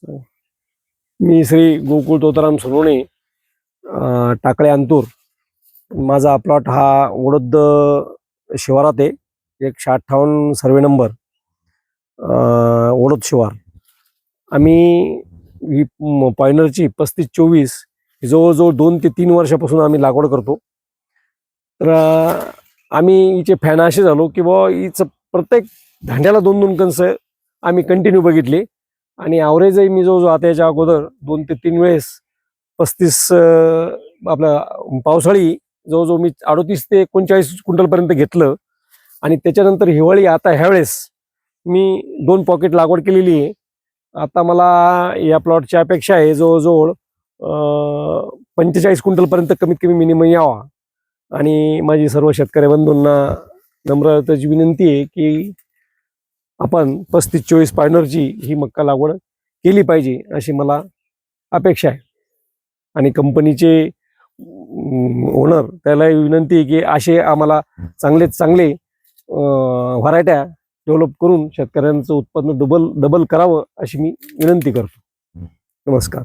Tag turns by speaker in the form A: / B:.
A: मी श्री गोकुळ तोताराम सोनवणे, टाकळे अंतूर. माझा प्लॉट हा ओढद शिवारात आहे. 158 सर्वे नंबर, ओढद शिवार. आम्ही ही पॉइनरची 3524 जवळजवळ 2 ते 3 वर्षापासून आम्ही लागवड करतो. तर आम्ही हिचे फॅन असे झालो की बाबा हिचं प्रत्येक धांड्याला 2-2 कणस आम्ही कंटिन्यू बघितले आणि ॲव्हरेजही मी जो आता याच्या अगोदर 2 ते 3 वेळेस 35 आपला पावसाळी जवळजवळ मी 38 ते 39 क्विंटलपर्यंत घेतलं. आणि त्याच्यानंतर हिवाळी आता ह्यावेळेस मी 2 पॉकेट लागवड केलेली आहे. आता मला या प्लॉटची अपेक्षा आहे जवळजवळ 45 क्विंटलपर्यंत कमीत कमी मिनिमम यावा. आणि माझी सर्व शेतकरी बंधूंना नम्रतेची विनंती आहे की आपण 3524 पॉइनरची ही मक्का लागवड केली पाहिजे अशी मला अपेक्षा आहे. आणि कंपनीचे ओनर त्यालाही विनंती आहे की असे आम्हाला चांगले व्हरायट्या डेव्हलप करून शेतकऱ्यांचं उत्पन्न डबल करावं अशी मी विनंती करतो. नमस्कार.